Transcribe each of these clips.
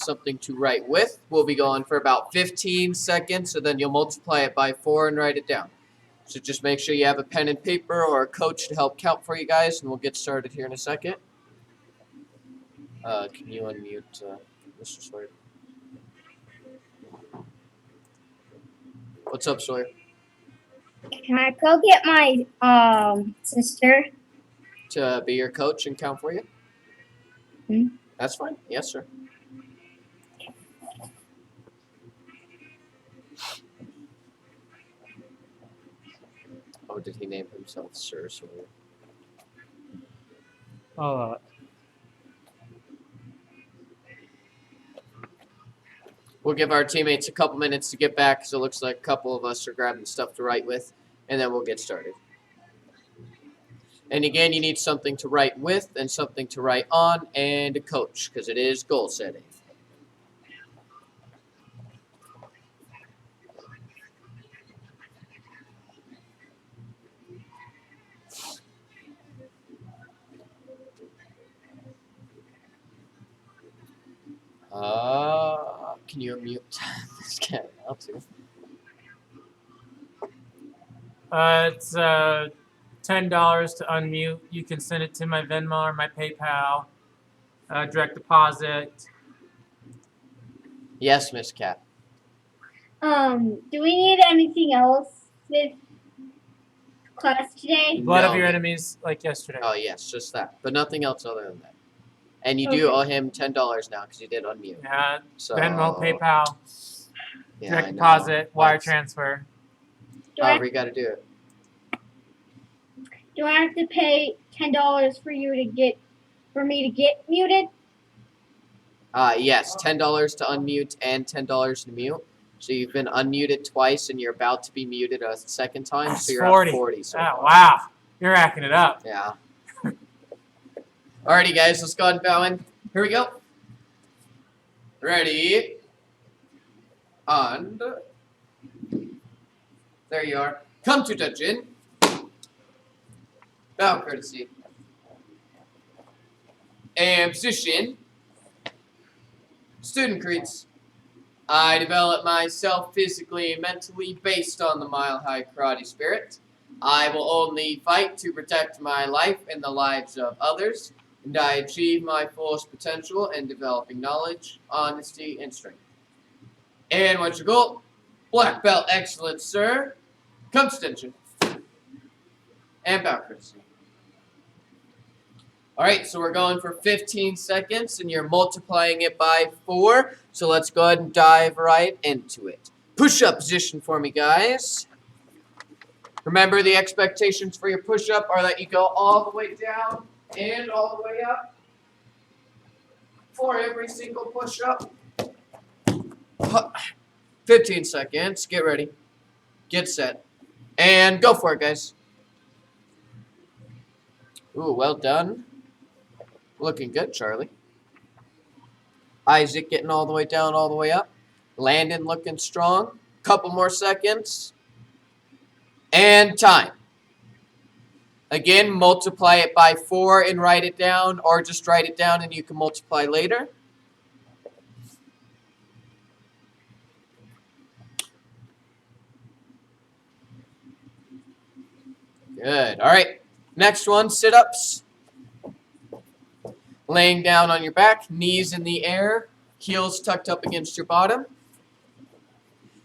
something to write with. We'll be going for about 15 seconds, and then you'll multiply it by 4 and write it down. So just make sure you have a pen and paper or a coach to help count for you guys, and we'll get started here in a second. Can you unmute Mr. Sawyer? What's up, Sawyer? Can I go get my sister? To be your coach and count for you? Hmm? That's fine. Yes, sir. Oh, did he name himself Sir Sawyer? We'll give our teammates a couple minutes to get back because it looks like a couple of us are grabbing stuff to write with, and then we'll get started. And again, you need something to write with and something to write on and a coach because it is goal setting. Can you unmute this guy now too? It's $10 to unmute. You can send it to my Venmo or my PayPal. Direct deposit. Yes, Miss Cat. Do we need anything else with class today? Blood of No. your enemies, like yesterday. Oh, yes, just that. But nothing else other than that. And you do owe him $10 now because you did unmute. Yeah, So, Venmo, PayPal, yeah, direct I know. deposit, wire But transfer. however you got to do it. Do I have to pay $10 for me to get muted? Yes, $10 to unmute and $10 to mute. So you've been unmuted twice and you're about to be muted a second time. That's So you're 40. at 40 so far. Wow, you're racking it up. Yeah. Alrighty, guys, let's go ahead and bow in. Here we go. Ready. And there you are. Come to attention. Bow courtesy. And position. Student creeds. I develop myself physically and mentally based on the Mile High Karate Spirit. I will only fight to protect my life and the lives of others, and I achieve my fullest potential in developing knowledge, honesty, and strength. And what's your goal? Black belt excellence, sir. Come to attention. And bow courtesy. Alright, so we're going for 15 seconds, and you're multiplying it by 4. So let's go ahead and dive right into it. Push-up position for me, guys. Remember, the expectations for your push-up are that you go all the way down and all the way up for every single push-up. 15 seconds. Get ready. Get set. And go for it, guys. Ooh, well done. Looking good, Charlie. Isaac getting all the way down, all the way up. Landon looking strong. Couple more seconds. And time. Again, multiply it by 4 and write it down, or just write it down and you can multiply later. Good. All right. Next one, sit-ups. Laying down on your back, knees in the air, heels tucked up against your bottom.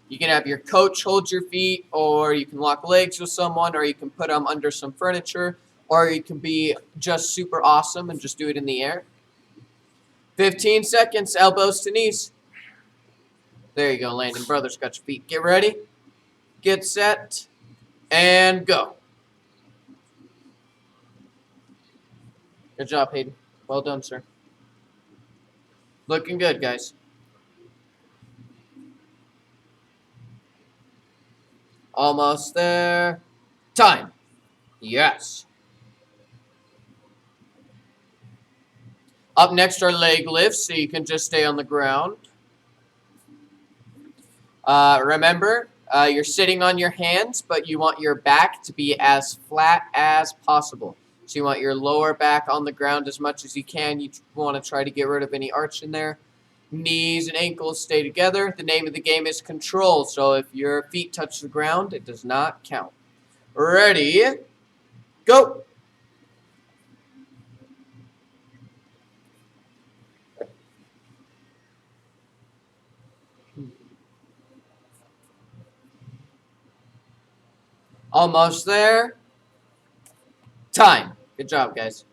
You can have your coach hold your feet, or you can lock legs with someone, or you can put them under some furniture, or you can be just super awesome and just do it in the air. 15 seconds, elbows to knees. There you go, Landon. Brothers got your feet. Get ready, get set, and go. Good job, Hayden. Well done, sir. Looking good, guys. Almost there. Time. Yes. Up next are leg lifts, so you can just stay on the ground. Remember, you're sitting on your hands, but you want your back to be as flat as possible. So you want your lower back on the ground as much as you can. You want to try to get rid of any arch in there. knees and ankles stay together. The name of the game is control. So if your feet touch the ground, it does not count. Ready, go. Almost there. Time. Good job, guys.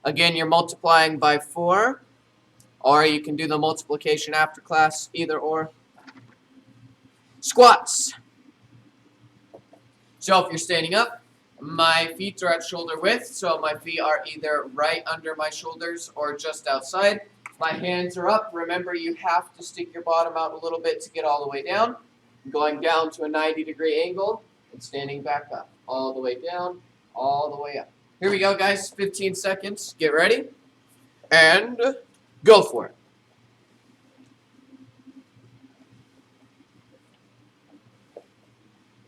Again, you're multiplying by 4, or you can do the multiplication after class, either or. Squats. So if you're standing up, my feet are at shoulder width, so my feet are either right under my shoulders or just outside. My hands are up. Remember, you have to stick your bottom out a little bit to get all the way down. Going down to a 90-degree angle and standing back up. All the way down, all the way up. Here we go, guys. 15 seconds. Get ready. And go for it.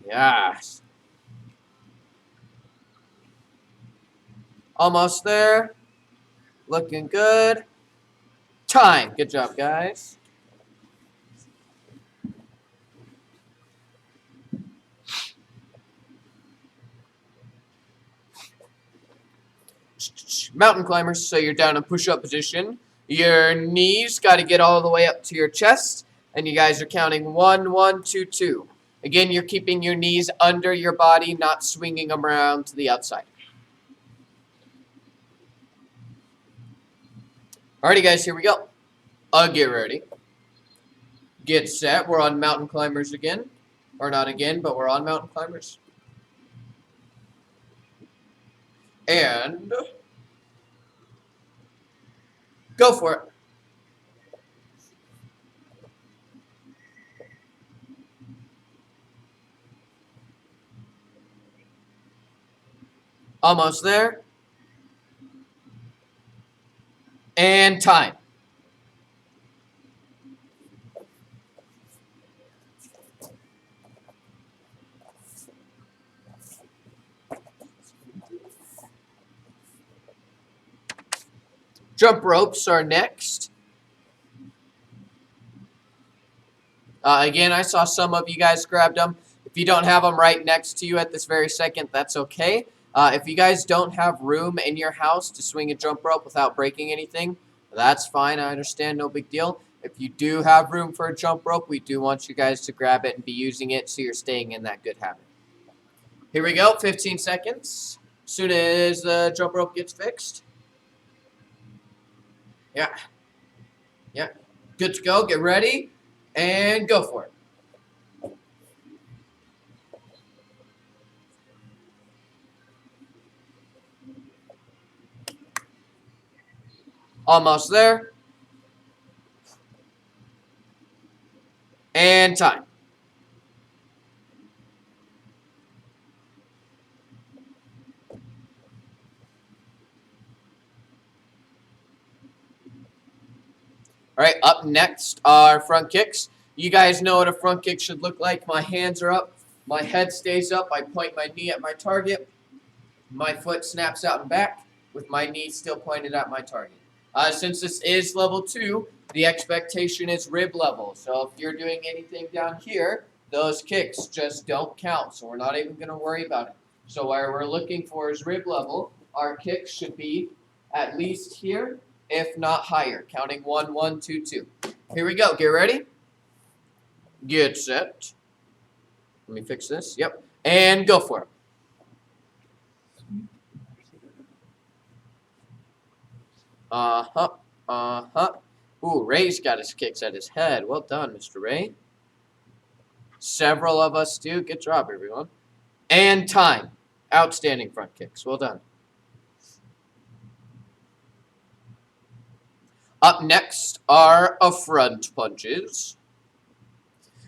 Yes. Almost there. Looking good. Time. Good job, guys. Mountain climbers, so you're down in push-up position. Your knees got to get all the way up to your chest, and you guys are counting 1, 1, 2, 2. Again, you're keeping your knees under your body, not swinging them around to the outside. Alrighty, guys, here we go. Get ready. Get set. We're on mountain climbers again. Or not again, but we're on mountain climbers. And go for it. Almost there. And time. Jump ropes are next. Again, I saw some of you guys grabbed them. If you don't have them right next to you at this very second, that's okay. If you guys don't have room in your house to swing a jump rope without breaking anything, that's fine. I understand. No big deal. If you do have room for a jump rope, we do want you guys to grab it and be using it so you're staying in that good habit. Here we go. 15 seconds. As soon as the jump rope gets fixed. Yeah. Yeah. Good to go. Get ready. And go for it. Almost there. And time. All right, up next are front kicks. You guys know what a front kick should look like. My hands are up. My head stays up. I point my knee at my target. My foot snaps out and back with my knee still pointed at my target. Since this is level 2, the expectation is rib level. So if you're doing anything down here, those kicks just don't count. So we're not even going to worry about it. So where we're looking for is rib level. Our kicks should be at least here, if not higher. Counting 1, 1, 2, 2. Here we go. Get ready. Get set. Let me fix this. Yep. And go for it. Ooh, Ray's got his kicks at his head. Well done, Mr. Ray. Several of us do. Good job, everyone. And time. Outstanding front kicks. Well done. Up next are front punches.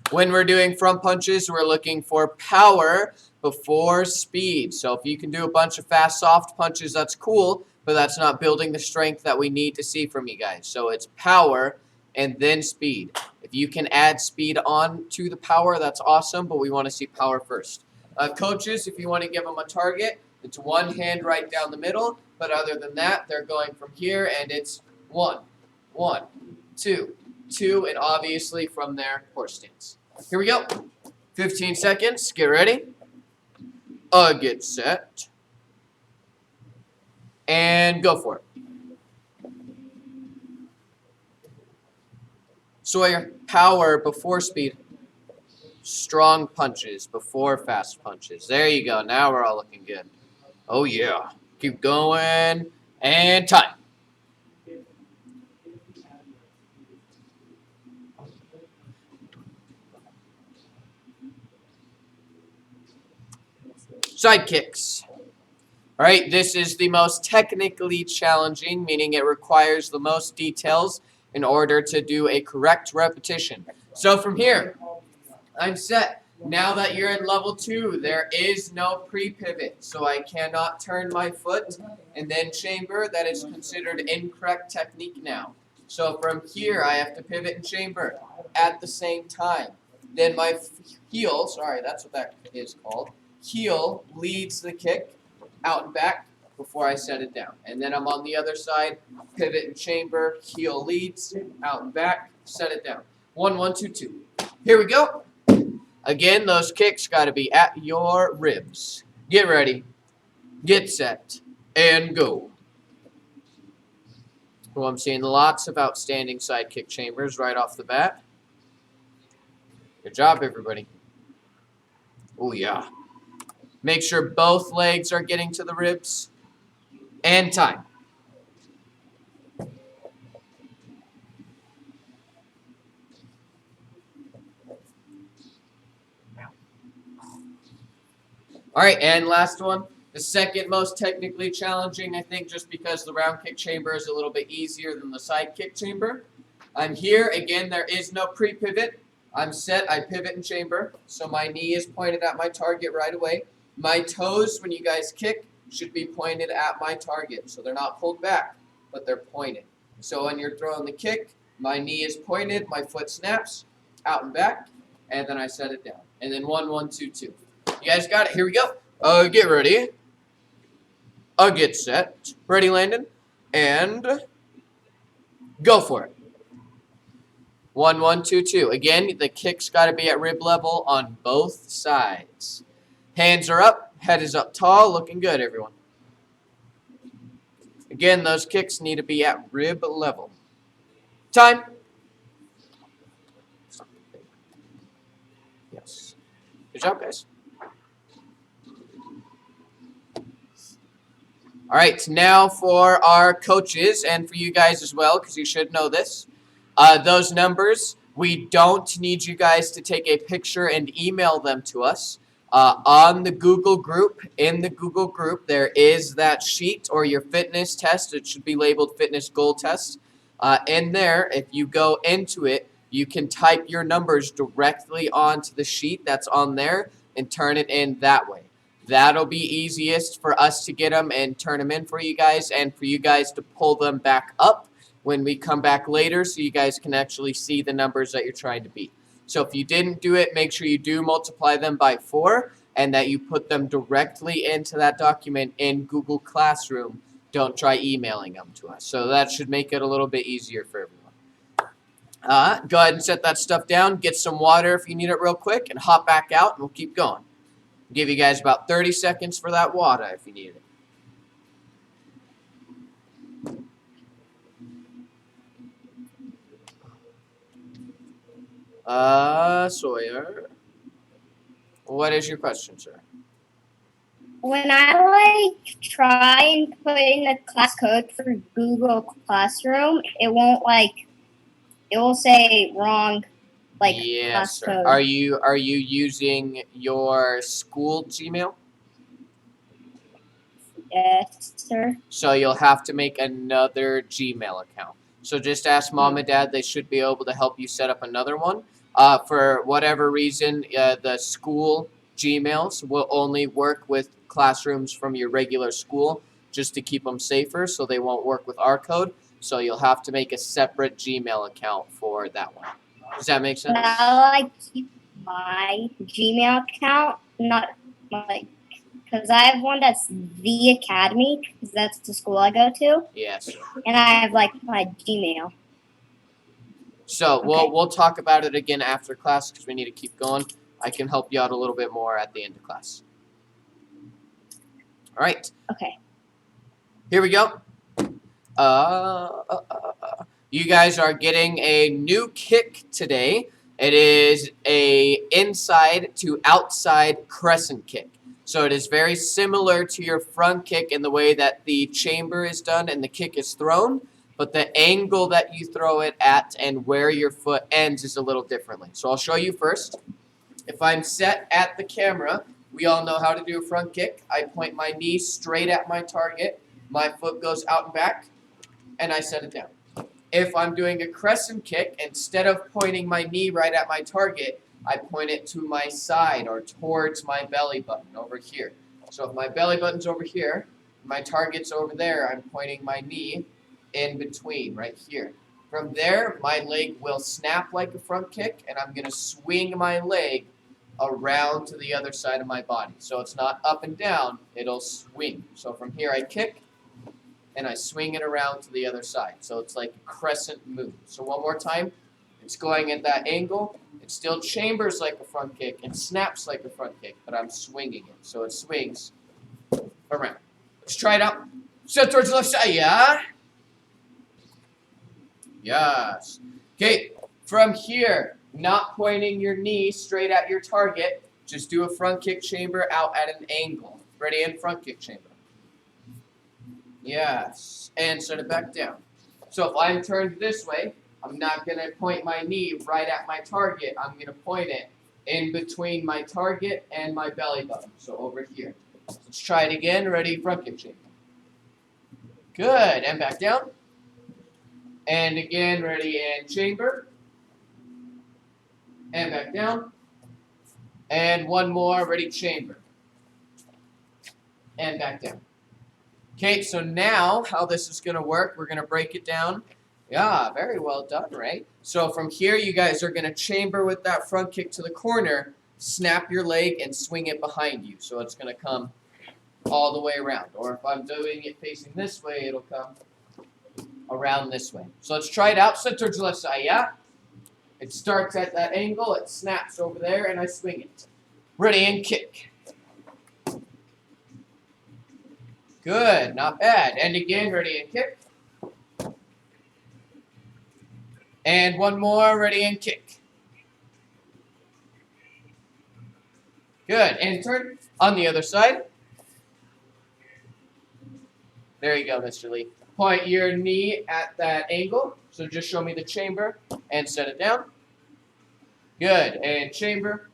When we're doing front punches, we're looking for power before speed. So if you can do a bunch of fast, soft punches, that's cool. But that's not building the strength that we need to see from you guys. So it's power and then speed. If you can add speed on to the power, that's awesome, but we want to see power first. Coaches, if you want to give them a target, It's one hand right down the middle, but other than that, they're going from here, and it's 1, 1, 2, 2, and obviously from there, horse stance. Here we go. 15 seconds. Get ready. Get set. And go for it. Sawyer, power before speed. Strong punches before fast punches. There you go. Now we're all looking good. Oh, yeah. Keep going. And time. Side kicks. All right, this is the most technically challenging, meaning it requires the most details in order to do a correct repetition. So from here, I'm set. Now that you're in level 2, there is no pre-pivot, so I cannot turn my foot and then chamber. That is considered incorrect technique now. So from here, I have to pivot and chamber at the same time. Then my heel, sorry, that's what that is called, heel leads the kick out and back before I set it down. And then I'm on the other side, pivot and chamber, heel leads, out and back, set it down. 1, 1, 2, 2. Here we go. Again, those kicks got to be at your ribs. Get ready, get set, and go. Well, I'm seeing lots of outstanding side kick chambers right off the bat. Good job, everybody. Oh, yeah. Make sure both legs are getting to the ribs. And time. All right, and last one. The second most technically challenging, I think, just because the round kick chamber is a little bit easier than the side kick chamber. I'm here. Again, there is no pre-pivot. I'm set. I pivot and chamber. So my knee is pointed at my target right away. My toes, when you guys kick, should be pointed at my target. So they're not pulled back, but they're pointed. So when you're throwing the kick, my knee is pointed, my foot snaps, out and back, and then I set it down. And then 1, 1, 2, 2. You guys got it. Here we go. Get ready. Get set. Ready, Landon. And go for it. 1, 1, 2, 2. Again, the kick's got to be at rib level on both sides. Hands are up. Head is up tall. Looking good, everyone. Again, those kicks need to be at rib level. Time. Yes. Good job, guys. All right, now for our coaches and for you guys as well, because you should know this. Those numbers, we don't need you guys to take a picture and email them to us. On the Google group, in the Google group, there is that sheet or your fitness test. It should be labeled fitness goal test. In there, if you go into it, you can type your numbers directly onto the sheet that's on there and turn it in that way. That'll be easiest for us to get them and turn them in for you guys and for you guys to pull them back up when we come back later so you guys can actually see the numbers that you're trying to beat. So if you didn't do it, make sure you do multiply them by 4 and that you put them directly into that document in Google Classroom. Don't try emailing them to us. So that should make it a little bit easier for everyone. Go ahead and set that stuff down. Get some water if you need it real quick and hop back out and we'll keep going. Give you guys about 30 seconds for that water if you need it. Sawyer, what is your question, sir? When I try and put in the class code for Google Classroom, it won't it will say wrong Yes, class sir. code. Are you using your school Gmail? Yes, sir. So you'll have to make another Gmail account. So just ask Mom and Dad. They should be able to help you set up another one. For whatever reason, the school Gmails will only work with classrooms from your regular school just to keep them safer so they won't work with our code. So you'll have to make a separate Gmail account for that one. Does that make sense? Now I keep my Gmail account, not because I have one that's the Academy, because that's the school I go to, Yes. and I have like my Gmail. So Okay. we'll talk about it again after class because we need to keep going. I can help you out a little bit more at the end of class. All right. Okay. Here we go. You guys are getting a new kick today. It is a inside to outside crescent kick. So it is very similar to your front kick in the way that the chamber is done and the kick is thrown, but the angle that you throw it at and where your foot ends is a little differently. So I'll show you first. If I'm set at the camera, we all know how to do a front kick. I point my knee straight at my target. My foot goes out and back, and I set it down. If I'm doing a crescent kick, instead of pointing my knee right at my target, I point it to my side or towards my belly button over here. So if my belly button's over here, my target's over there, I'm pointing my knee in between, right here. From there, my leg will snap like a front kick, and I'm going to swing my leg around to the other side of my body. So it's not up and down, it'll swing. So from here I kick, and I swing it around to the other side. So it's like a crescent move. So one more time, it's going at that angle. It still chambers like a front kick and snaps like a front kick, but I'm swinging it. So it swings around. Let's try it out. Set towards the left side, yeah. Yes. Okay, from here, not pointing your knee straight at your target, just do a front kick chamber out at an angle. Ready, in front kick chamber. Yes, and set it back down. So if I'm turned this way, I'm not going to point my knee right at my target. I'm going to point it in between my target and my belly button, so over here. Let's try it again. Ready, front kick chamber. Good, and back down. And again, ready, and chamber. And back down. And one more, ready, chamber. And back down. Okay, so now how this is going to work, we're going to break it down. Yeah, very well done, right? So from here, you guys are going to chamber with that front kick to the corner, snap your leg, and swing it behind you. So it's going to come all the way around. Or if I'm doing it facing this way, it'll come around this way. So let's try it out. Set towards the left side, yeah? It starts at that angle, it snaps over there, and I swing it. Ready, and kick. Good, not bad. And again, ready, and kick. And one more, ready, and kick. Good, and turn on the other side. There you go, Mr. Lee. Point your knee at that angle. So just show me the chamber and set it down. Good, and chamber.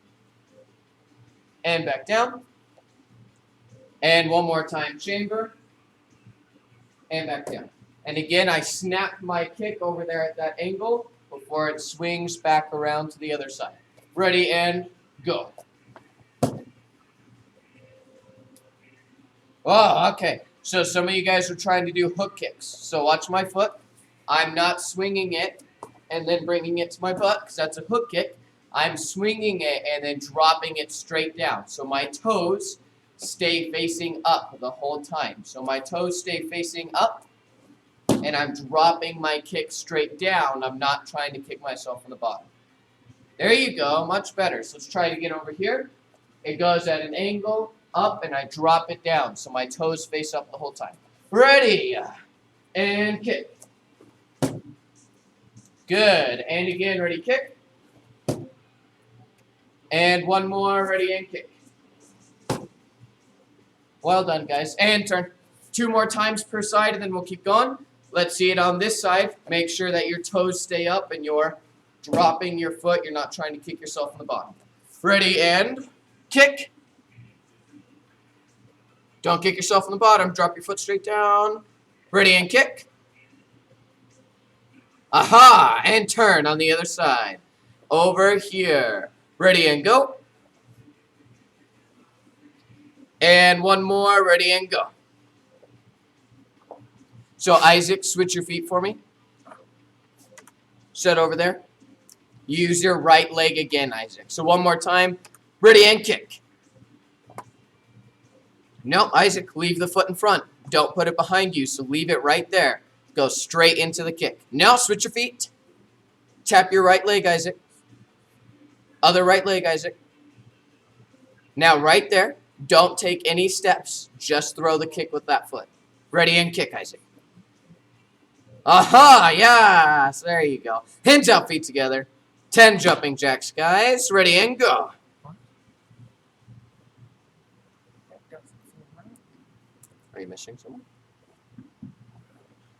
And back down. And one more time, chamber. And back down. And again, I snap my kick over there at that angle before it swings back around to the other side. Ready, and go. Oh, okay. So some of you guys are trying to do hook kicks. So watch my foot. I'm not swinging it and then bringing it to my butt because that's a hook kick. I'm swinging it and then dropping it straight down. So my toes stay facing up the whole time. So my toes stay facing up and I'm dropping my kick straight down. I'm not trying to kick myself in the bottom. There you go. Much better. So let's try it again over here. It goes at an angle up and I drop it down. So my toes face up the whole time. Ready. And kick. Good. And again, ready, kick. And one more, ready, and kick. Well done, guys. And turn. 2 more times per side, and then we'll keep going. Let's see it on this side. Make sure that your toes stay up and you're dropping your foot. You're not trying to kick yourself in the bottom. Ready, and kick. Don't kick yourself in the bottom. Drop your foot straight down. Ready, and kick. Aha! And turn on the other side. Over here. Ready, and go. And one more. Ready, and go. So Isaac, switch your feet for me. Set over there. Use your right leg again, Isaac. So one more time. Ready, and kick. No, Isaac, leave the foot in front. Don't put it behind you, so leave it right there. Go straight into the kick. Now switch your feet. Tap your right leg, Isaac. Other right leg, Isaac. Now right there, don't take any steps. Just throw the kick with that foot. Ready and kick, Isaac. Aha, yes, there you go. Hands out, feet together. 10 jumping jacks, guys. Ready and go. Are you missing someone?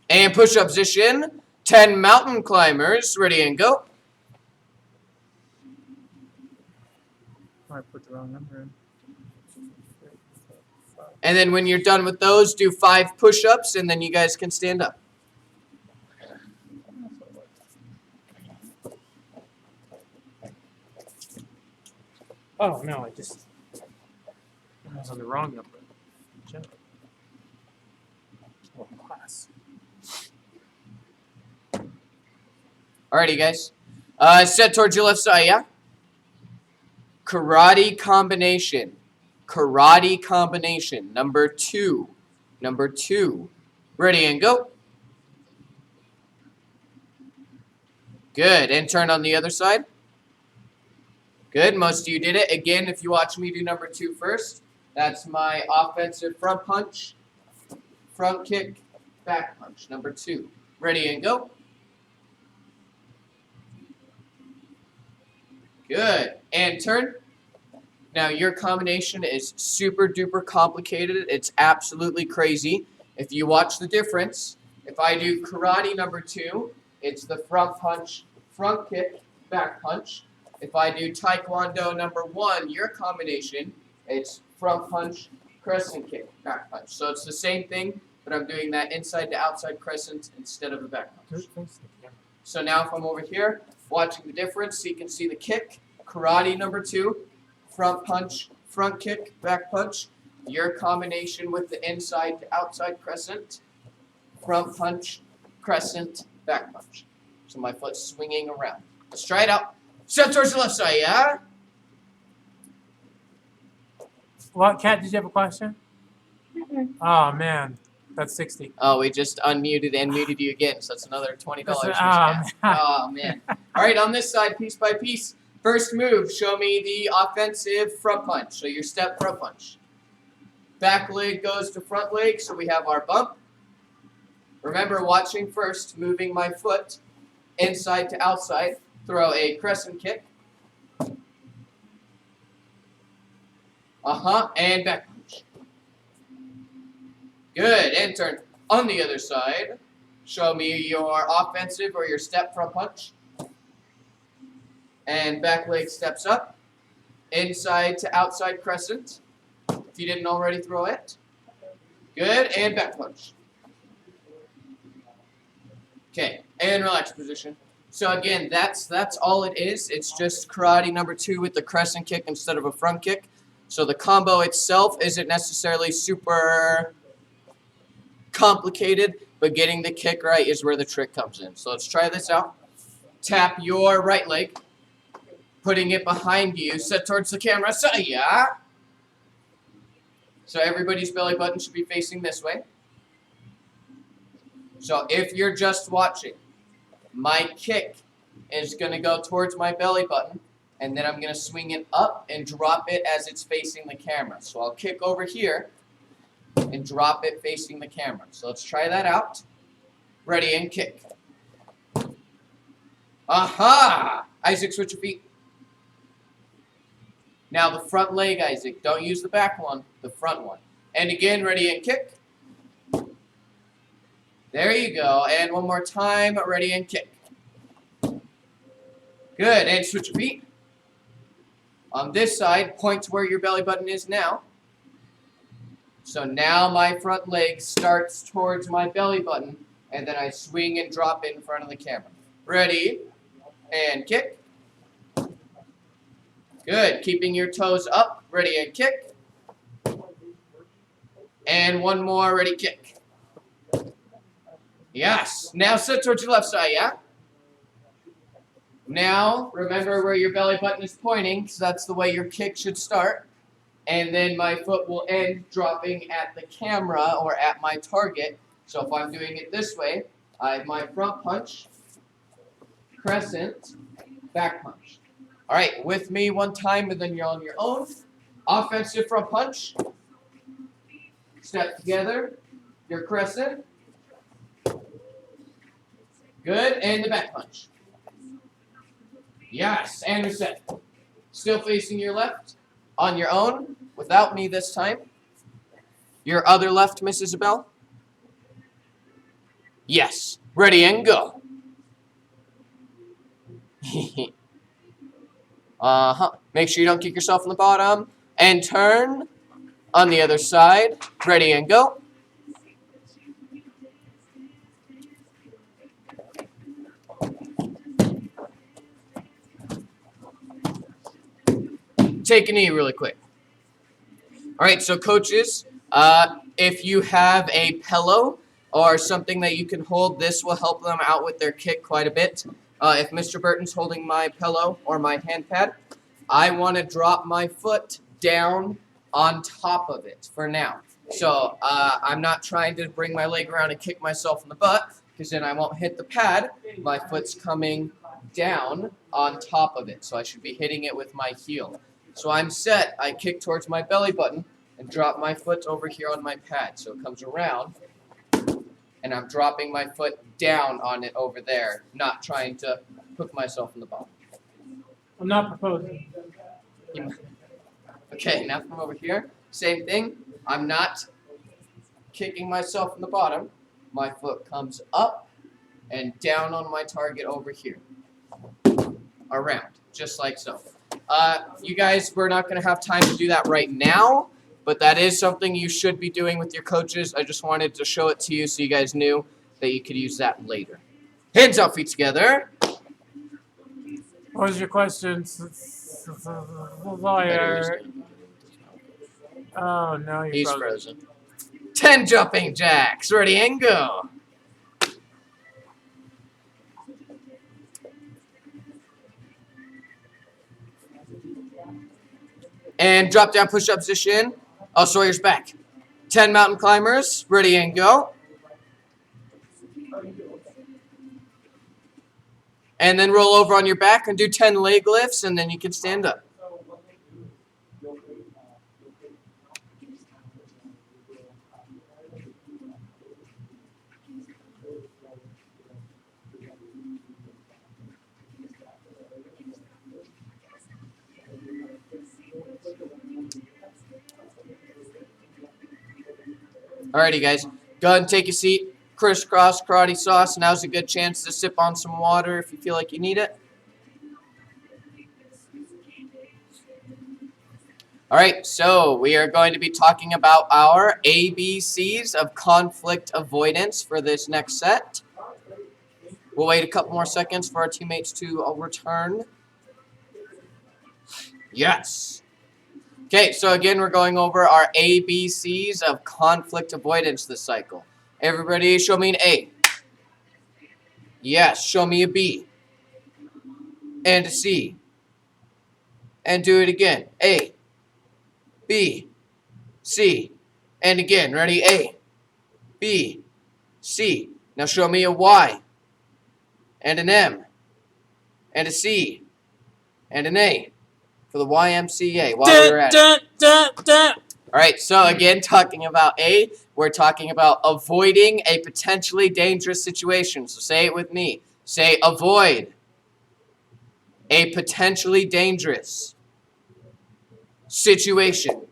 And push-up position. 10 mountain climbers. Ready and go. I put the wrong number in. And then when you're done with those, do 5 push-ups, and then you guys can stand up. Oh no, I was on the wrong number. Oh, class. Alrighty, guys. Set towards your left side, yeah? Karate combination. Karate combination. Number 2. Number 2. Ready and go. Good. And turn on the other side. Good. Most of you did it. Again, if you watch me do number 2 first, that's my offensive front punch, front kick, back punch. Number 2. Ready and go. Good. And turn. Now, your combination is super duper complicated. It's absolutely crazy. If you watch the difference, if I do karate number 2, it's the front punch, front kick, back punch. If I do taekwondo number 1, your combination, it's front punch, crescent kick, back punch. So it's the same thing, but I'm doing that inside to outside crescent instead of the back punch. So now if I'm over here, watching the difference, so you can see the kick, karate number 2, front punch, front kick, back punch. Your combination with the inside to outside crescent, front punch, crescent, back punch. So my foot's swinging around. Let's try it out. Set towards the left side, yeah? What, Kat, did you have a question? Oh, man. That's 60. Oh, we just unmuted and muted you again, so that's another $20. That's- Oh, man. All right, on this side, piece by piece. First move, show me the offensive front punch. So your step front punch. Back leg goes to front leg, so we have our bump. Remember, watching first, moving my foot inside to outside. Throw a crescent kick. And back punch. Good, and turn on the other side. Show me your offensive or your step front punch. And back leg steps up. Inside to outside crescent. If you didn't already throw it. Good, and back punch. Okay, and relax position. So again, that's all it is. It's just karate number 2 with the crescent kick instead of a front kick. So the combo itself isn't necessarily super complicated, but getting the kick right is where the trick comes in. So let's try this out. Tap your right leg, putting it behind you, set towards the camera. So yeah. So everybody's belly button should be facing this way. So if you're just watching, my kick is going to go towards my belly button, and then I'm going to swing it up and drop it as it's facing the camera. So I'll kick over here and drop it facing the camera. So let's try that out. Ready and kick. Aha! Isaac, switch your feet. Now the front leg, Isaac. Don't use the back one, the front one. And again, ready and kick. There you go. And one more time. Ready and kick. Good. And switch your feet. On this side, point to where your belly button is now. So now my front leg starts towards my belly button, and then I swing and drop it in front of the camera. Ready? And kick. Good. Keeping your toes up. Ready and kick. And one more. Ready, kick. Yes. Now sit towards your left side, yeah? Now, remember where your belly button is pointing, because that's the way your kick should start. and then my foot will end dropping at the camera or at my target. So if I'm doing it this way, I have my front punch, crescent, back punch. All right, with me one time, and then you're on your own. Offensive front punch. Step together. Your crescent. Good, and the back punch. Yes, and reset. Still facing your left. On your own, without me this time. Your other left, Miss Isabel. Yes, ready and go. Make sure you don't kick yourself in the bottom. And turn on the other side. Ready and go. Take a knee really quick. All right, so coaches, if you have a pillow or something that you can hold, this will help them out with their kick quite a bit. If Mr. Burton's holding my pillow or my hand pad, I want to drop my foot down on top of it for now. So I'm not trying to bring my leg around and kick myself in the butt, because then I won't hit the pad. My foot's coming down on top of it, so I should be hitting it with my heel. So I'm set. I kick towards my belly button and drop my foot over here on my pad. So it comes around, and I'm dropping my foot down on it over there, not trying to hook myself in the bottom. I'm not proposing. Okay, now from over here, same thing. I'm not kicking myself in the bottom. My foot comes up and down on my target over here. Around, just like so. You guys, we're not going to have time to do that right now, but that is something you should be doing with your coaches. I just wanted to show it to you so you guys knew that you could use that later. Hands out, feet together. What was your question, lawyer? Oh, no, you're He's frozen. frozen. 10 jumping jacks. Ready and go. And drop down push-up position. Oh, Sawyer's back. 10 mountain climbers. Ready and go. And then roll over on your back and do 10 leg lifts, and then you can stand up. Alrighty, guys. Go ahead and take a seat. Crisscross karate sauce. Now's a good chance to sip on some water if you feel like you need it. Alright, so we are going to be talking about our ABCs of conflict avoidance for this next set. We'll wait a couple more seconds for our teammates to return. Yes. Okay, so again, we're going over our ABCs of conflict avoidance this cycle. Everybody show me an A. Yes, show me a B. And a C. And do it again. A. B. C. And again. Ready? A. B. C. Now show me a Y. And an M. And a C. And an A. For the YMCA while we're at it. Alright, so again, talking about A, we're talking about avoiding a potentially dangerous situation. So say it with me. Say avoid a potentially dangerous situation.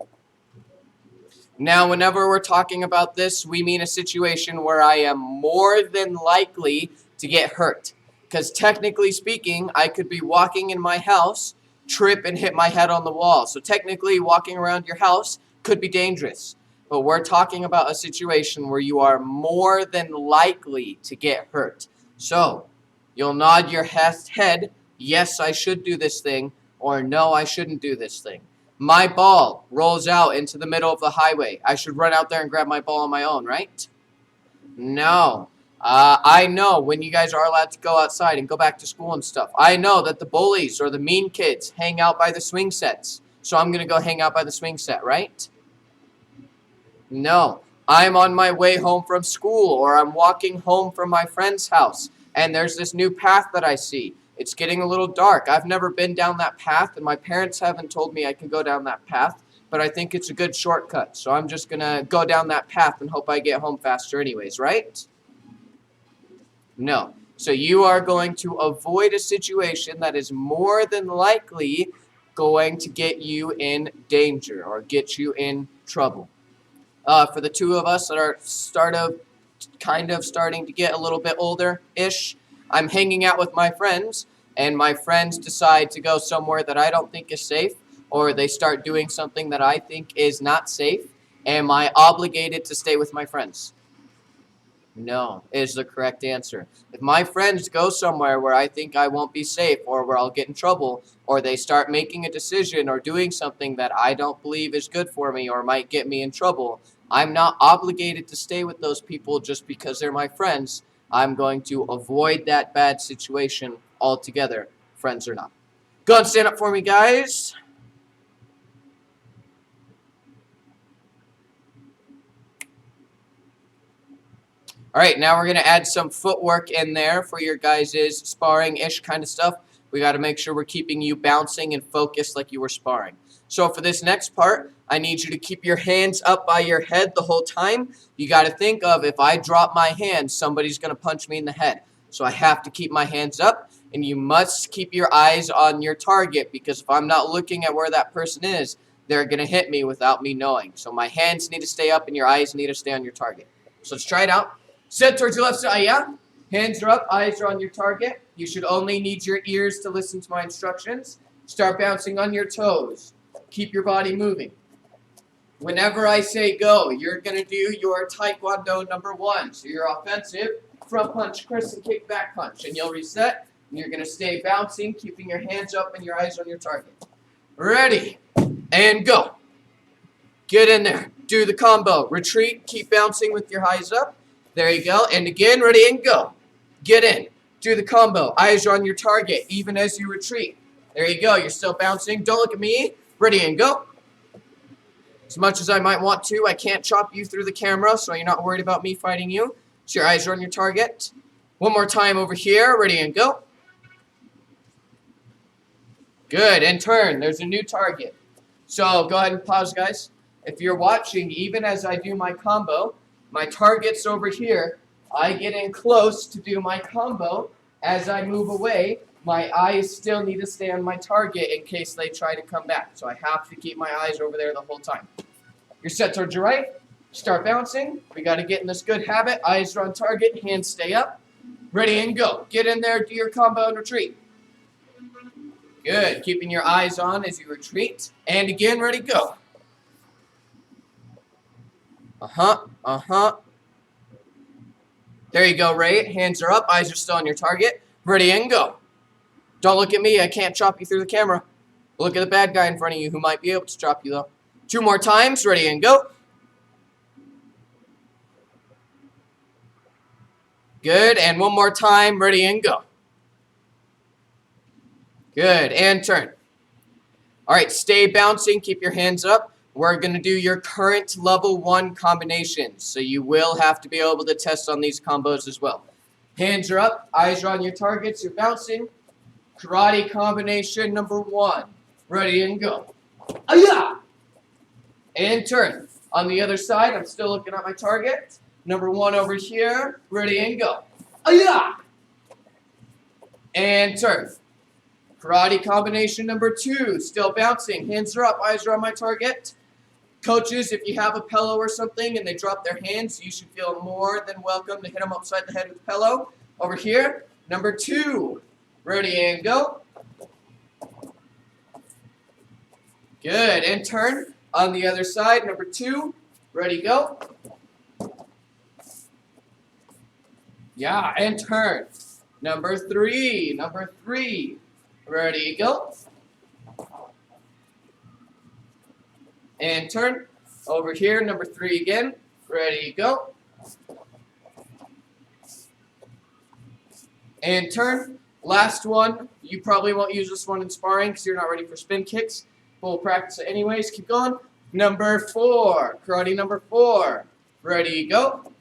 Now, whenever we're talking about this, we mean a situation where I am more than likely to get hurt. Because technically speaking, I could be walking in my house, trip and hit my head on the wall. So technically, walking around your house could be dangerous. But we're talking about a situation where you are more than likely to get hurt. So you'll nod your head, yes, I should do this thing, or no, I shouldn't do this thing. My ball rolls out into the middle of the highway. I should run out there and grab my ball on my own, right? No. I know when you guys are allowed to go outside and go back to school and stuff. I know that the bullies or the mean kids hang out by the swing sets. So I'm going to go hang out by the swing set, right? No. I'm on my way home from school, or I'm walking home from my friend's house, and there's this new path that I see. It's getting a little dark. I've never been down that path, and my parents haven't told me I can go down that path, but I think it's a good shortcut. So I'm just going to go down that path and hope I get home faster anyways, right? No. So you are going to avoid a situation that is more than likely going to get you in danger or get you in trouble. For the two of us that are kind of starting to get a little bit older-ish, I'm hanging out with my friends, and my friends decide to go somewhere that I don't think is safe, or they start doing something that I think is not safe. Am I obligated to stay with my friends? No, is the correct answer. If my friends go somewhere where I think I won't be safe or where I'll get in trouble, or they start making a decision or doing something that I don't believe is good for me or might get me in trouble, I'm not obligated to stay with those people just because they're my friends. I'm going to avoid that bad situation altogether, friends or not. Go and stand up for me, guys. All right, now we're going to add some footwork in there for your guys' sparring-ish kind of stuff. We got to make sure we're keeping you bouncing and focused like you were sparring. So for this next part, I need you to keep your hands up by your head the whole time. You got to think of, if I drop my hands, somebody's going to punch me in the head. So I have to keep my hands up, and you must keep your eyes on your target, because if I'm not looking at where that person is, they're going to hit me without me knowing. So my hands need to stay up, and your eyes need to stay on your target. So let's try it out. Sit towards your left side, yeah? Hands are up, eyes are on your target. You should only need your ears to listen to my instructions. Start bouncing on your toes. Keep your body moving. Whenever I say go, you're going to do your Taekwondo number 1. So your offensive, front punch, crescent kick, back punch. And you'll reset, and you're going to stay bouncing, keeping your hands up and your eyes on your target. Ready, and go. Get in there. Do the combo. Retreat, keep bouncing with your eyes up. There you go. And again, ready and go. Get in. Do the combo. Eyes are on your target, even as you retreat. There you go. You're still bouncing. Don't look at me. Ready and go. As much as I might want to, I can't chop you through the camera, so you're not worried about me fighting you. So your eyes are on your target. One more time over here. Ready and go. Good. And turn. There's a new target. So go ahead and pause, guys. If you're watching, even as I do my combo, my target's over here. I get in close to do my combo. As I move away, my eyes still need to stay on my target in case they try to come back. So I have to keep my eyes over there the whole time. You're set towards your right. Start bouncing. We got to get in this good habit. Eyes are on target. Hands stay up. Ready and go. Get in there. Do your combo and retreat. Good. Keeping your eyes on as you retreat. And again, ready, go. There you go, Ray. Hands are up. Eyes are still on your target. Ready and go. Don't look at me. I can't chop you through the camera. Look at the bad guy in front of you who might be able to chop you, though. 2 more times. Ready and go. Good. And 1 more time. Ready and go. Good. And turn. All right. Stay bouncing. Keep your hands up. We're going to do your current level 1 combinations. So you will have to be able to test on these combos as well. Hands are up. Eyes are on your targets. You're bouncing. Karate combination number 1. Ready and go. Aya! And turn. On the other side, I'm still looking at my target. Number 1 over here. Ready and go. Aya! And turn. Karate combination number 2. Still bouncing. Hands are up. Eyes are on my target. Coaches, if you have a pillow or something and they drop their hands, you should feel more than welcome to hit them upside the head with the pillow. Over here, number 2. Ready and go. Good. And turn. On the other side, number 2. Ready, go. Yeah, and turn. Number 3. Number 3. Ready, go. And turn. Over here, number 3 again. Ready, go. And turn. Last one. You probably won't use this one in sparring because you're not ready for spin kicks. full practice anyways. Keep going. Number 4. Karate number 4. Ready, go.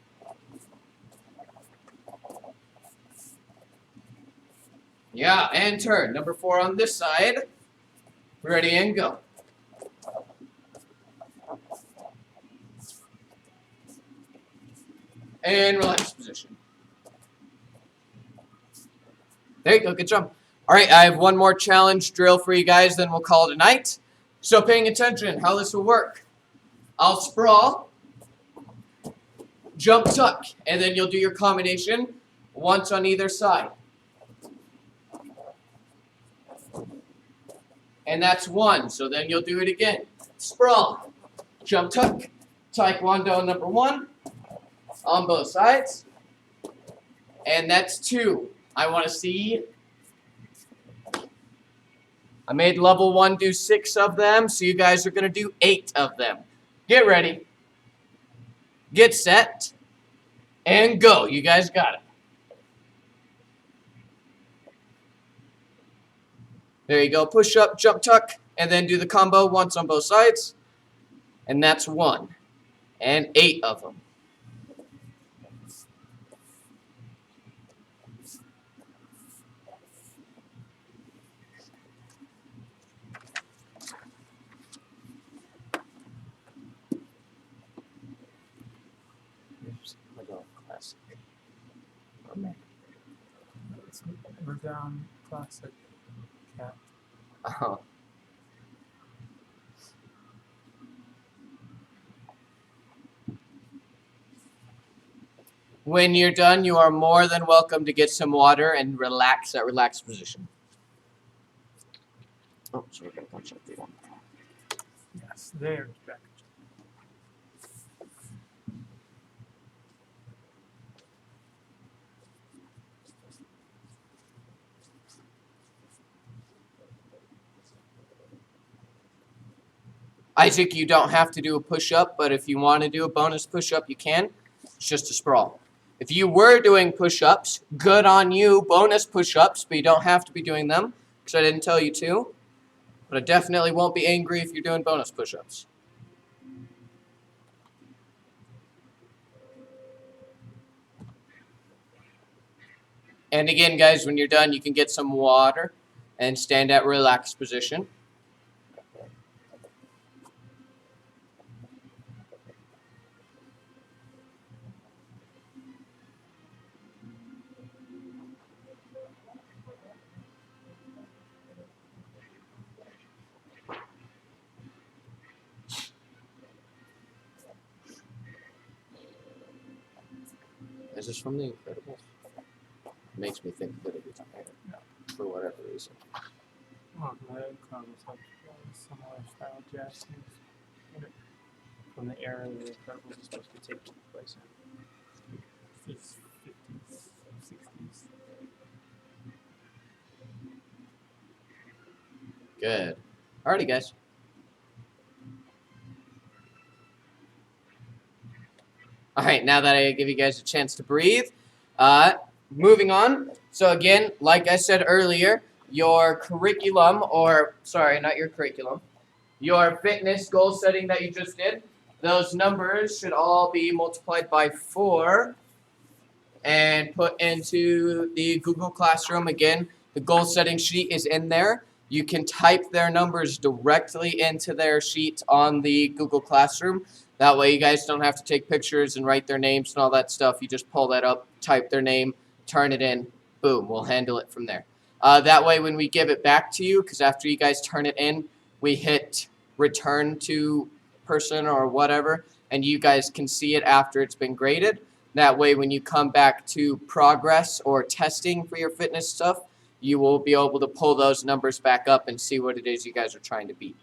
Yeah, and turn. Number 4 on this side. Ready, and go. And relax position. There you go. Good job. All right, I have one more challenge drill for you guys, then we'll call it a night. So paying attention, how this will work. I'll sprawl, jump tuck, and then you'll do your combination once on either side. And that's 1, so then you'll do it again. Sprawl, jump tuck, taekwondo number 1 on both sides. And that's 2. I want to see. I made level 1 do 6 of them, so you guys are going to do 8 of them. Get ready. Get set. And go. You guys got it. There you go. Push up, jump tuck, and then do the combo once on both sides. And that's 1. And 8 of them. Classic. We're down classic cat. Oh. When you're done, you are more than welcome to get some water and relax that relaxed position. Oh, sorry, I gotta punch up the one. Yes, there's back. Isaac, you don't have to do a push-up, but if you want to do a bonus push-up, you can. It's just a sprawl. If you were doing push-ups, good on you, bonus push-ups, but you don't have to be doing them, because I didn't tell you to. But I definitely won't be angry if you're doing bonus push-ups. And again, guys, when you're done, you can get some water and stand at relaxed position. Is this from The Incredibles? It makes me think that it is for whatever reason. Oh, the Incredibles have similar style jazz themes from the era that The Incredibles is supposed to take place in. 50s, 60s. Good. Alrighty, guys. Alright, now that I give you guys a chance to breathe, moving on. So again, like I said earlier, your curriculum, or sorry, not your curriculum, your fitness goal setting that you just did, those numbers should all be multiplied by 4 and put into the Google Classroom. Again, the goal setting sheet is in there. You can type their numbers directly into their sheet on the Google Classroom. That way you guys don't have to take pictures and write their names and all that stuff. You just pull that up, type their name, turn it in, boom, we'll handle it from there. That way when we give it back to you, because after you guys turn it in, we hit return to person or whatever, and you guys can see it after it's been graded. That way when you come back to progress or testing for your fitness stuff, you will be able to pull those numbers back up and see what it is you guys are trying to beat.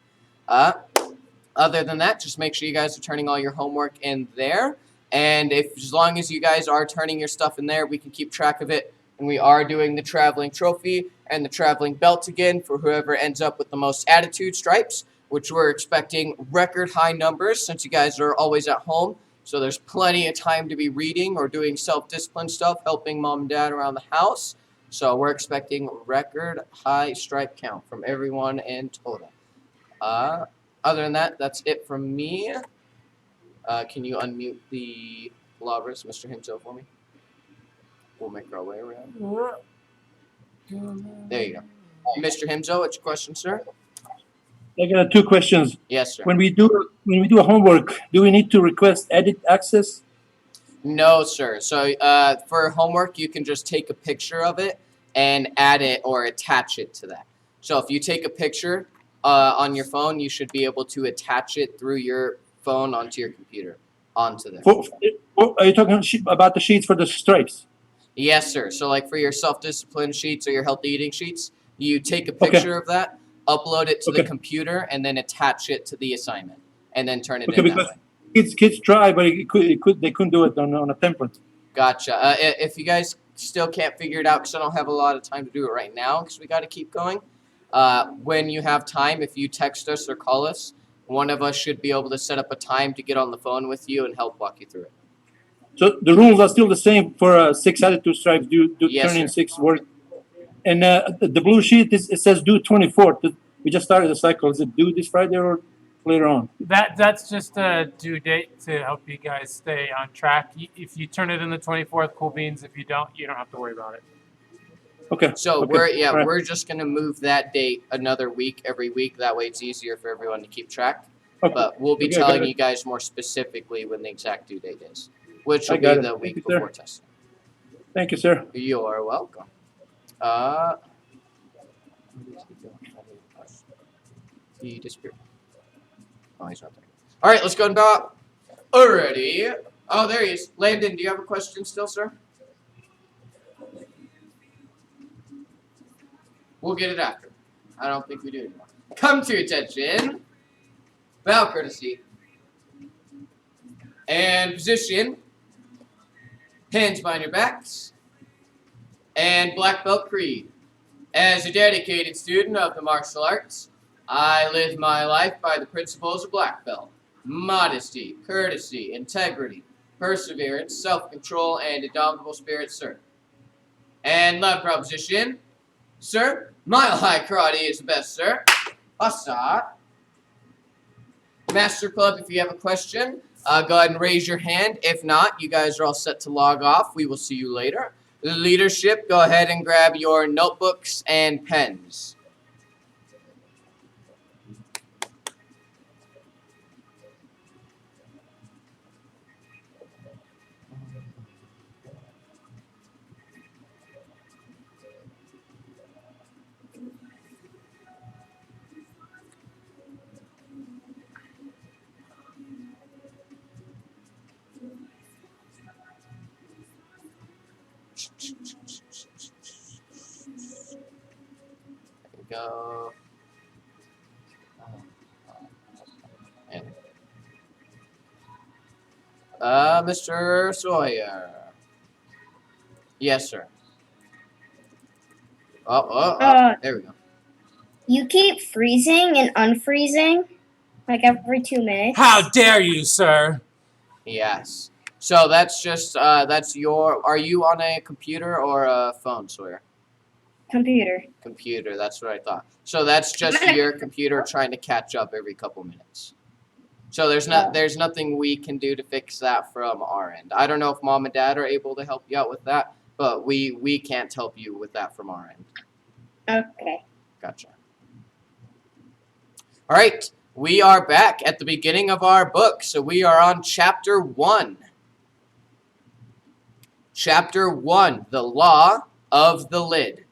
Other than that, just make sure you guys are turning all your homework in there. And as long as you guys are turning your stuff in there, we can keep track of it. And we are doing the traveling trophy and the traveling belt again for whoever ends up with the most attitude stripes, which we're expecting record high numbers since you guys are always at home. So there's plenty of time to be reading or doing self-discipline stuff, helping mom and dad around the house. So we're expecting record high stripe count from everyone in total. Other than that, that's it from me. Can you unmute the Lavras, Mr. Hinto, for me? We'll make our way around. There you go. Mr. Himzo, what's your question, sir? I got two questions. Yes, sir. When we do a homework, do we need to request edit access? No, sir. So for homework, you can just take a picture of it and add it or attach it to that. So if you take a picture on your phone, you should be able to attach it through your phone onto your computer, onto there. Are you talking about the sheets for the stripes? Yes, sir. So like for your self-discipline sheets or your healthy eating sheets, you take a picture of that, upload it to the computer, and then attach it to the assignment, and then turn it in that way. Kids try, but they couldn't do it on a template. Gotcha. If you guys still can't figure it out, because I don't have a lot of time to do it right now, because we got to keep going. When you have time, if you text us or call us, one of us should be able to set up a time to get on the phone with you and help walk you through it. So the rules are still the same for 6 2 stripes. Yes, turn in sir. 6 work. And the blue sheet it says due 24th. We just started the cycle. Is it due this Friday or later on? That's just a due date to help you guys stay on track. If you turn it in the 24th, cool beans. If you don't have to worry about it. Okay. So okay. we're just gonna move that date another week every week. That way it's easier for everyone to keep track. Okay. But we'll be Okay, telling got it. you guys more specifically when the exact due date is, which will I got be it. the Thank week you, sir. before testing. Thank you, sir. You're welcome. He disappeared. Oh, he's not there. All right, let's go and Bob. Alrighty. Oh, there he is. Landon, do you have a question still, sir? We'll get it after. I don't think we do anymore. Come to attention. Bow courtesy. And position. Hands behind your backs. And black belt creed. As a dedicated student of the martial arts, I live my life by the principles of black belt. Modesty, courtesy, integrity, perseverance, self-control, and indomitable spirit, sir. And love proposition. Sir, mile high karate is the best, sir. Asa. Master Club, if you have a question, go ahead and raise your hand. If not, you guys are all set to log off. We will see you later. Leadership, go ahead and grab your notebooks and pens. There we go. Mr. Sawyer. Yes, sir. There we go. You keep freezing and unfreezing like every 2 minutes. How dare you, sir? Yes. So that's just, that's your, are you on a computer or a phone, Sawyer? Computer. Computer, that's what I thought. So that's just your computer trying to catch up every couple minutes. So there's nothing we can do to fix that from our end. I don't know if mom and dad are able to help you out with that, but we can't help you with that from our end. Okay. Gotcha. All right, we are back at the beginning of our book. So we are on chapter 1. Chapter 1, the law of the lid.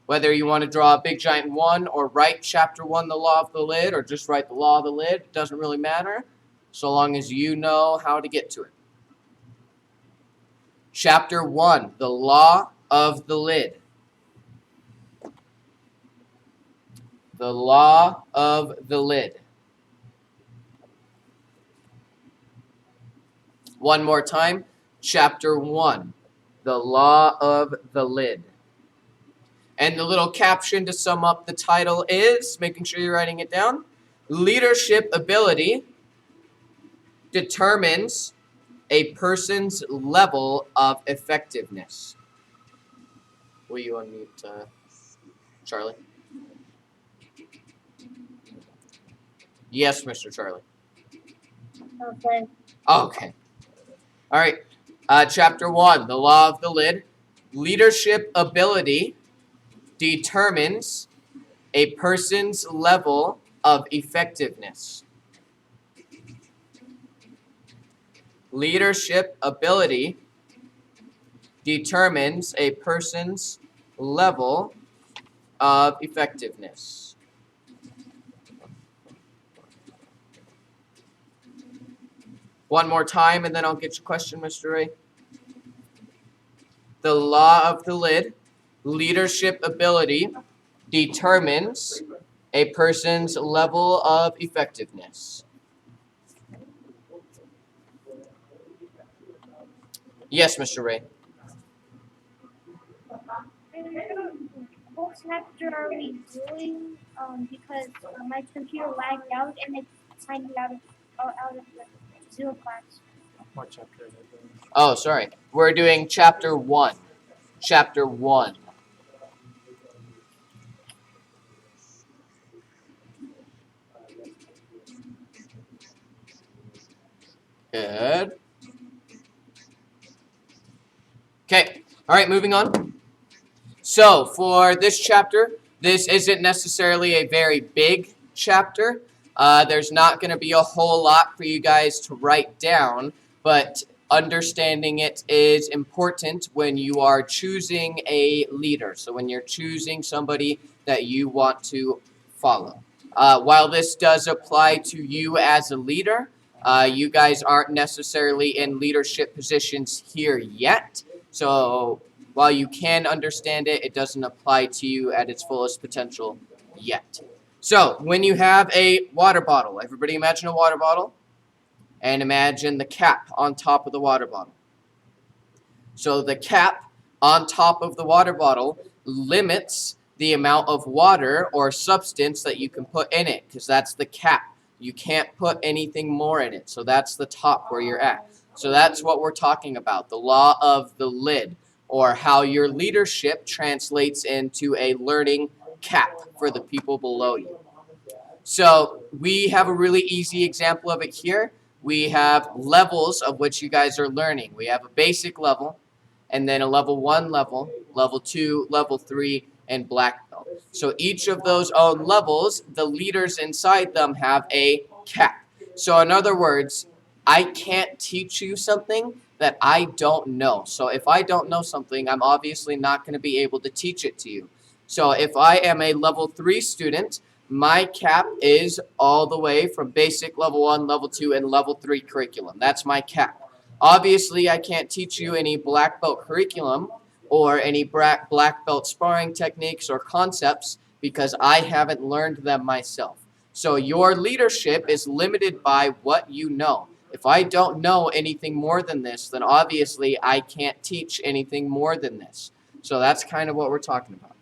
Whether you want to draw a big giant 1 or write chapter 1, the law of the lid, or just write the law of the lid, it doesn't really matter, so long as you know how to get to it. Chapter 1, the law of the lid. The law of the lid. One more time. Chapter 1, the law of the lid. And the little caption to sum up the title is, making sure you're writing it down, leadership ability determines a person's level of effectiveness. Will you unmute Charlie? Yes, Mr. Charlie. Okay. Okay. All right. Chapter 1, the law of the lid. Leadership ability determines a person's level of effectiveness. Leadership ability determines a person's level of effectiveness. One more time, and then I'll get your question, Mr. Ray. The law of the lid, leadership ability determines a person's level of effectiveness. Yes, Mr. Ray. What chapter are we doing? Because my computer lagged out and it signed me out of the Zoom class. What chapter is it? Doing? Oh, sorry. We're doing chapter 1. Chapter 1. Good. Okay. All right, moving on. So, for this chapter, this isn't necessarily a very big chapter. There's not going to be a whole lot for you guys to write down, but understanding it is important when you are choosing a leader. So when you're choosing somebody that you want to follow. While this does apply to you as a leader, you guys aren't necessarily in leadership positions here yet. So while you can understand it, it doesn't apply to you at its fullest potential yet. So when you have a water bottle, everybody imagine a water bottle. And imagine the cap on top of the water bottle. So the cap on top of the water bottle limits the amount of water or substance that you can put in it, because that's the cap. You can't put anything more in it. So that's the top where you're at. So that's what we're talking about, the law of the lid, or how your leadership translates into a learning cap for the people below you. So we have a really easy example of it here. We have levels of which you guys are learning. We have a basic level, and then a level 1 level, level 2, level 3, and black belt. So each of those own levels, the leaders inside them have a cap. So in other words, I can't teach you something that I don't know. So if I don't know something, I'm obviously not going to be able to teach it to you. So if I am a level 3 student, my cap is all the way from basic, level 1, level 2, and level 3 curriculum. That's my cap. Obviously, I can't teach you any black belt curriculum or any black belt sparring techniques or concepts because I haven't learned them myself. So your leadership is limited by what you know. If I don't know anything more than this, then obviously I can't teach anything more than this. So that's kind of what we're talking about.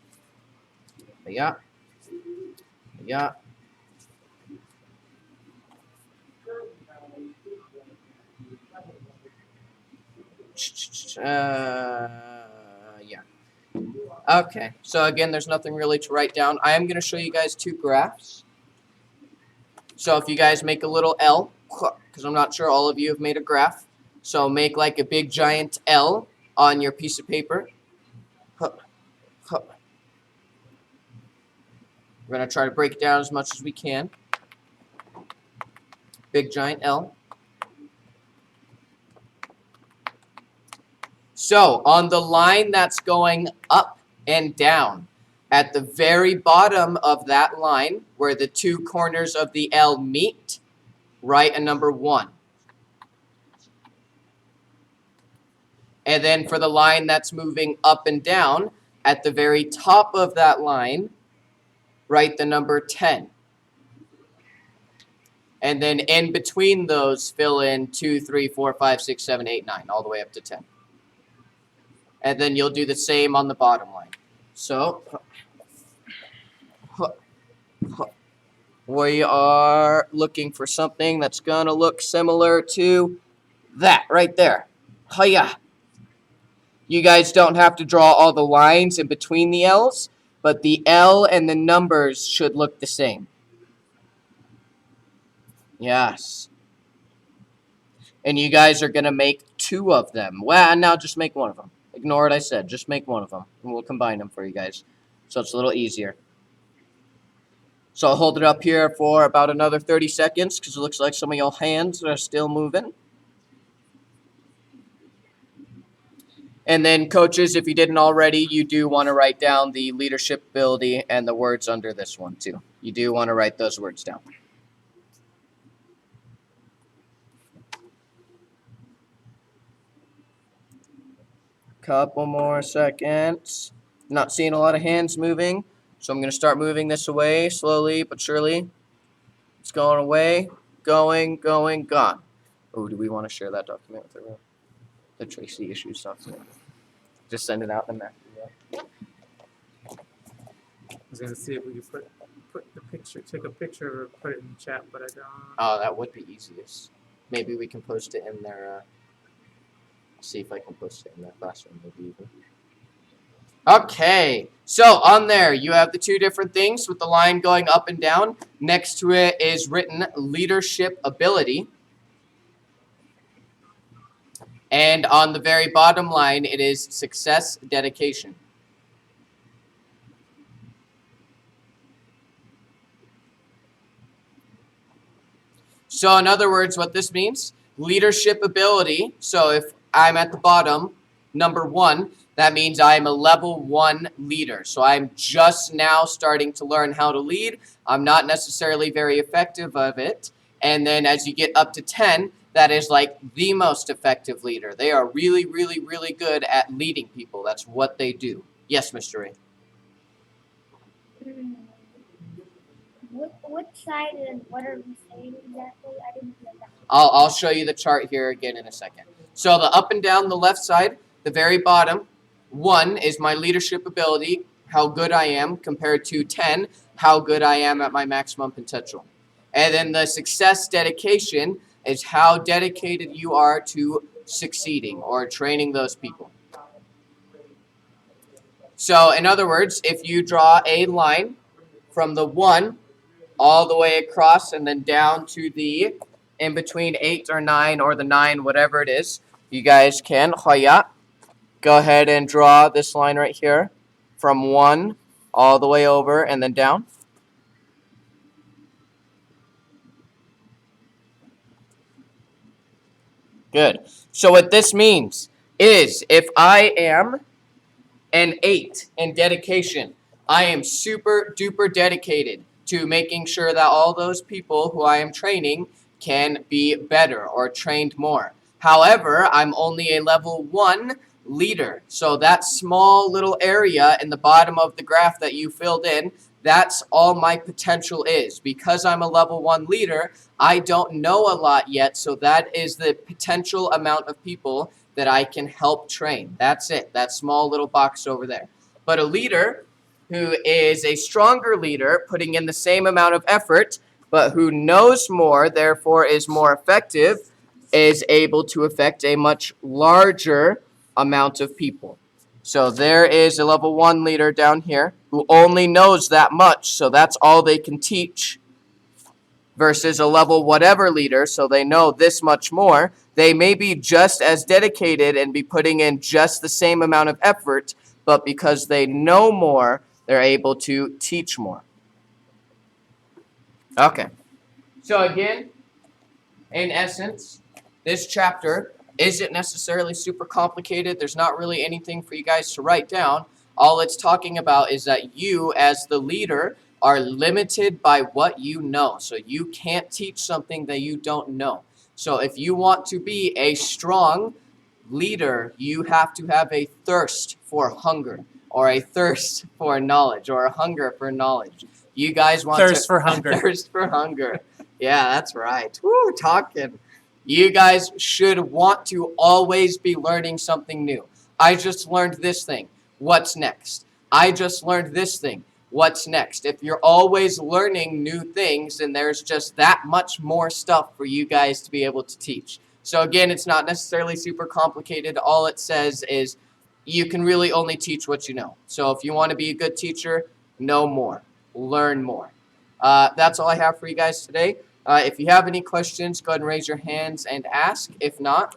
But yeah. Yeah. Yeah. Okay. So again, there's nothing really to write down. I am going to show you guys 2 graphs. So if you guys make a little L, because I'm not sure all of you have made a graph. So make like a big giant L on your piece of paper. We're going to try to break it down as much as we can. Big giant L. So on the line that's going up and down, at the very bottom of that line, where the 2 corners of the L meet, write a number 1. And then for the line that's moving up and down, at the very top of that line, write the number 10. And then in between those, fill in 2, 3, 4, 5, 6, 7, 8, 9, all the way up to 10. And then you'll do the same on the bottom line. So, we are looking for something that's going to look similar to that right there. Hiya! You guys don't have to draw all the lines in between the L's, but the L and the numbers should look the same. Yes. And you guys are going to make 2 of them. Well, now just make 1 of them. Ignore what I said. Just make 1 of them. And we'll combine them for you guys. So it's a little easier. So I'll hold it up here for about another 30 seconds because it looks like some of your hands are still moving. And then, coaches, if you didn't already, you do want to write down the leadership ability and the words under this one, too. You do want to write those words down. Couple more seconds. Not seeing a lot of hands moving, so I'm going to start moving this away slowly but surely. It's going away, going, gone. Oh, do we want to share that document with everyone? The Tracy Issues document. Just send it out in there. I was gonna see if we could put the picture, take a picture or put it in the chat, but I don't. Oh, that would be easiest. Maybe we can post it in their. See if I can post it in their classroom, maybe even. Okay, so on there you have the 2 different things with the line going up and down. Next to it is written leadership ability. And on the very bottom line, it is success dedication. So in other words, what this means, leadership ability. So if I'm at the bottom, number 1, that means I'm a level 1 leader. So I'm just now starting to learn how to lead. I'm not necessarily very effective of it. And then as you get up to 10, that is like the most effective leader. They are really, really, really good at leading people. That's what they do. Yes, Mr. Ray. What side and what are we saying exactly? I didn't hear that. I'll show you the chart here again in a second. So the up and down the left side, the very bottom, 1 is my leadership ability, how good I am, compared to 10, how good I am at my maximum potential. And then the success dedication is how dedicated you are to succeeding or training those people. So in other words, if you draw a line from the 1 all the way across and then down to the in between 8 or 9 or the 9, whatever it is, you guys can go ahead and draw this line right here from 1 all the way over and then down. Good. So what this means is if I am an 8 in dedication, I am super duper dedicated to making sure that all those people who I am training can be better or trained more. However, I'm only a level 1 leader. So that small little area in the bottom of the graph that you filled in, that's all my potential is. Because I'm a level 1 leader, I don't know a lot yet, so that is the potential amount of people that I can help train. That's it, that small little box over there. But a leader who is a stronger leader, putting in the same amount of effort, but who knows more, therefore is more effective, is able to affect a much larger amount of people. So there is a level 1 leader down here who only knows that much, so that's all they can teach, versus a level whatever leader, so they know this much more. They may be just as dedicated and be putting in just the same amount of effort, but because they know more, they're able to teach more. Okay. So again, in essence, this chapter isn't necessarily super complicated. There's not really anything for you guys to write down. All it's talking about is that you, as the leader, are limited by what you know. So you can't teach something that you don't know. So if you want to be a strong leader, you have to have a thirst for hunger, or a thirst for knowledge, or a hunger for knowledge. You guys want Thirst for hunger. Thirst for hunger. Yeah, that's right. Woo, talking. You guys should want to always be learning something new. I just learned this thing. What's next? I just learned this thing. What's next? If you're always learning new things, then there's just that much more stuff for you guys to be able to teach. So again, it's not necessarily super complicated. All it says is you can really only teach what you know. So if you want to be a good teacher, know more. Learn more. That's all I have for you guys today. If you have any questions, go ahead and raise your hands and ask. If not,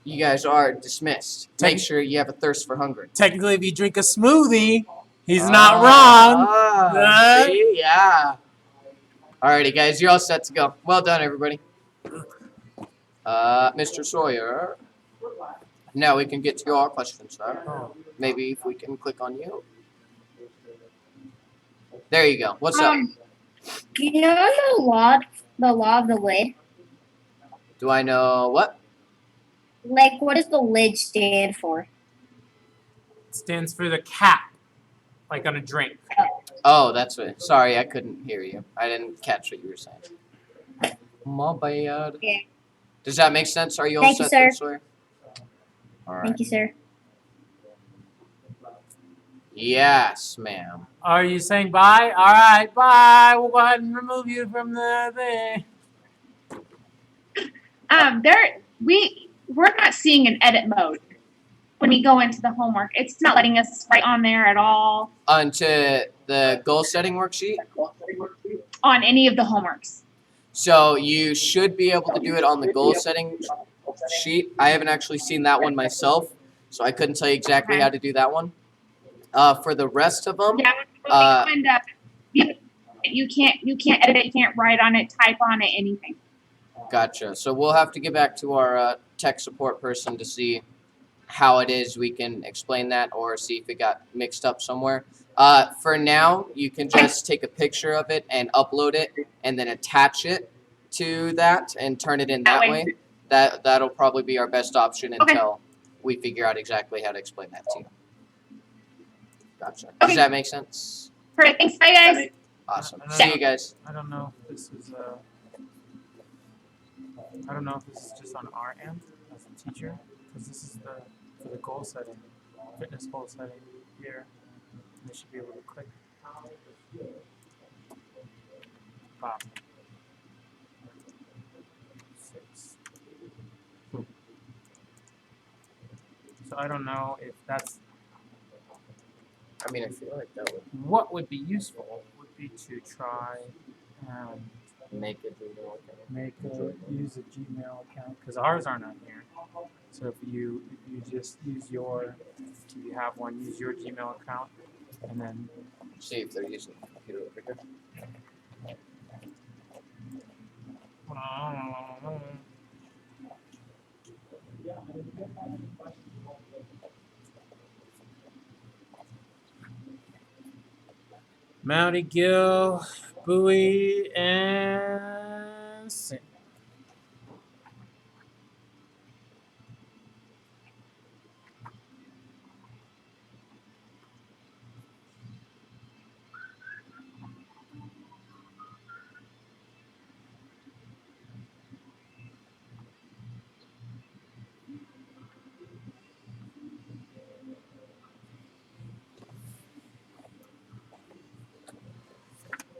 you guys are dismissed. Make sure you have a thirst for hunger. Technically, if you drink a smoothie, he's not wrong. See? Yeah. Alrighty, guys, you're all set to go. Well done, everybody. Mr. Sawyer. Now we can get to your questions, sir. Oh. Maybe if we can click on you. There you go. What's up? You know the law of the lid? Do I know what? Like, what does the lid stand for? Stands for the cap, like on a drink. Oh, that's what. Sorry, I couldn't hear you. I didn't catch what you were saying. My bad. Yeah. Does that make sense? Are you all Thank you, set there, sir. Sawyer? All right. Thank you, sir. Yes, ma'am. Are you saying bye? All right, bye. We'll go ahead and remove you from the thing. We're not seeing an edit mode when we go into the homework. It's not letting us write on there at all Onto the goal setting worksheet. on any of the homeworks. So you should be able to do it on the goal setting sheet. I haven't actually seen that one myself, so I couldn't tell you exactly Okay. how to do that one. For the rest of them, Yeah, when you can't edit it, you can't write on it, type on it, anything. gotcha. So we'll have to get back to our tech support person to see how it is we can explain that or see if it got mixed up somewhere. For now, you can just take a picture of it and upload it and then attach it to that and turn it in that way. That'll probably be our best option until we figure out exactly how to explain that to you. Gotcha. Does Okay. that make sense? Perfect. Thanks. Bye, guys. Awesome. See you guys. I don't know if this is I don't know if this is just on our end as a teacher, because this is for the goal setting, fitness goal setting here. And they should be able to click. Wow. 6. So I don't know if that's I mean, I feel like that would what would be useful would be to try and make it use a Gmail account because ours aren't on here. So if you just use if you have one, use your Gmail account, and then see if they're using the computer over here. Mounty Gill, Bowie, and Sin.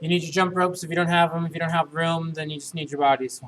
You need your jump ropes if you don't have them. If you don't have room, then you just need your bodies.